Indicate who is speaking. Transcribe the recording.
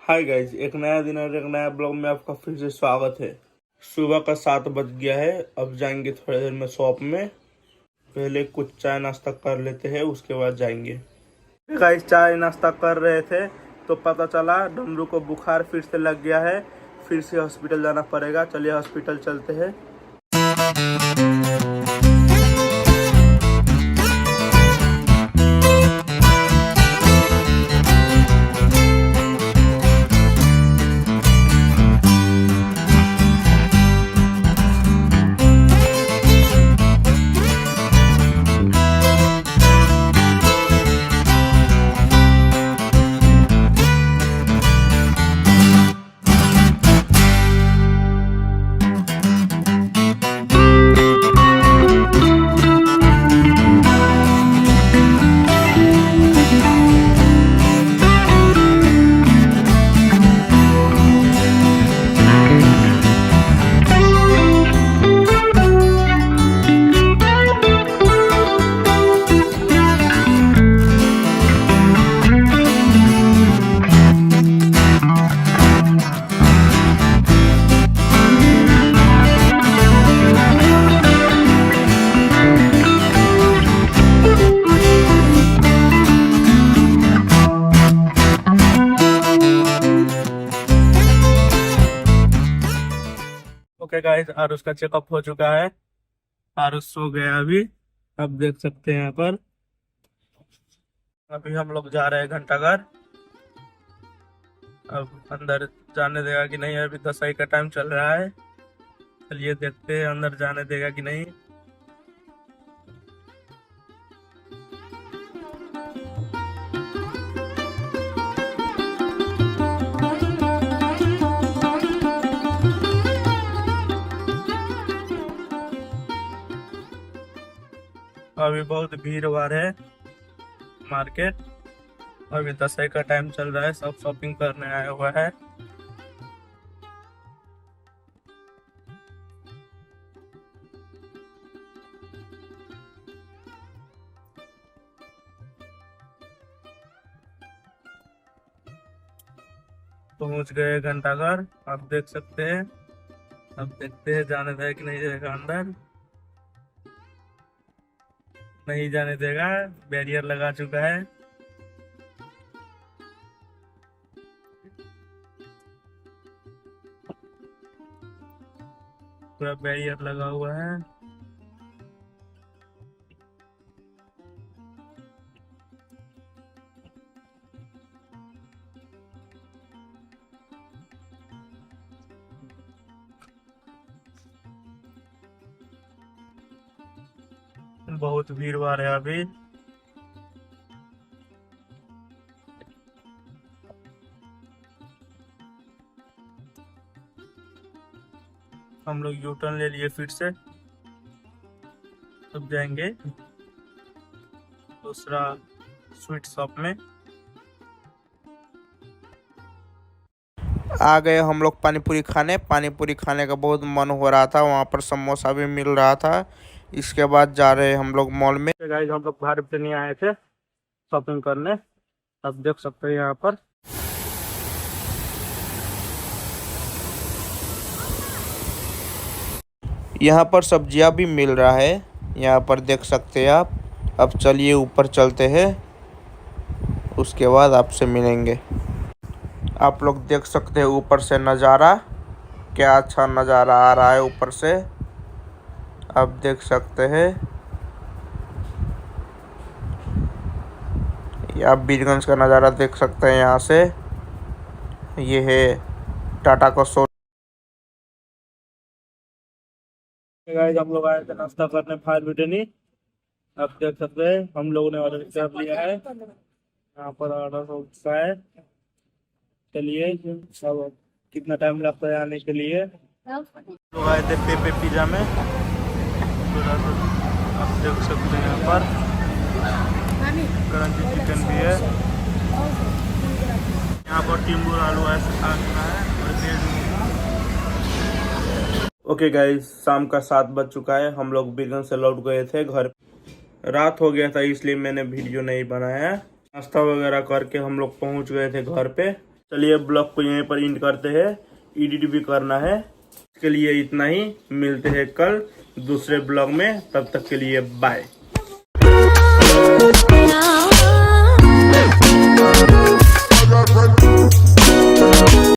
Speaker 1: Hi guys, एक नया दिन और एक नया ब्लॉग में आपका फिर से स्वागत है। सुबह का 7 बज गया है। अब जाएंगे थोड़ी देर में शॉप में। पहले कुछ चाय नाश्ता कर लेते हैं, उसके बाद जाएंगे। गाइज चाय नाश्ता कर रहे थे तो पता चला डमरू को बुखार फिर से लग गया है। फिर से हॉस्पिटल जाना पड़ेगा। चलिए हॉस्पिटल चलते हैं। ओके गाइस, आरुष का चेकअप हो चुका है। आरुष सो गया अभी। अब देख सकते हैं यहाँ पर। अभी हम लोग जा रहे हैं घंटाघर। अब अंदर जाने देगा कि नहीं, अभी 10 का टाइम चल रहा है। चलिए देखते हैं अंदर जाने देगा कि नहीं। अभी बहुत भीड़ भाड़ है मार्केट। अभी 10 का टाइम चल रहा है। सब शॉपिंग करने आया हुआ है। पहुंच गए घंटाघर। आप देख सकते हैं। अब देखते हैं जाने देगा कि नहीं देगा अंदर। नहीं जाने देगा, बैरियर लगा चुका है। पूरा बैरियर लगा हुआ है। बहुत भीड़ भाड़ है अभी। हम लोग यू टर्न ले लिए फिर से। अब जाएंगे दूसरा स्वीट शॉप में। आ गए हम लोग पानी पूरी खाने। पानी पूरी खाने का बहुत मन हो रहा था। वहाँ पर समोसा भी मिल रहा था। इसके बाद जा रहे हम लोग मॉल में। गाइस हम लोग घर पे नहीं आए थे शॉपिंग करने। अब देख सकते हैं यहाँ पर। यहाँ पर सब्जियाँ भी मिल रहा है। यहाँ पर देख सकते हैं आप। अब चलिए ऊपर चलते हैं, उसके बाद आपसे मिलेंगे। आप लोग देख सकते हैं ऊपर से नज़ारा। क्या अच्छा नज़ारा आ रहा है ऊपर से। आप देख सकते हैं। आप बीरगंज का नज़ारा देख सकते हैं यहाँ से। ये है टाटा का शो। गाइस हम लोग आए थे नाश्ता करने फायर ब्रिटेनी। आप देख सकते हैं हम लोगों ने ऑर्डर कर लिया है। यहाँ पर ऑर्डर हो चुका है। चलिए सब कितना टाइम लगता है आने के लिए। लोग आए थे पेपे पिज्जा में। आप देख सकते हैं यहाँ पर क्रंची चिकन भी है। यहाँ पर टिम्बूर आलू ऐसा है। ओके गाइस, शाम का 7 बज चुका है। हम लोग बीरगंज से लौट गए थे घर। रात हो गया था इसलिए मैंने वीडियो नहीं बनाया। नाश्ता वगैरह करके हम लोग पहुंच गए थे घर पे। चलिए ब्लॉग को यहीं पर एंड करते हैं, एडिट भी करना है। इसके लिए इतना ही, मिलते हैं कल दूसरे ब्लॉग में, तब तक के लिए बाय।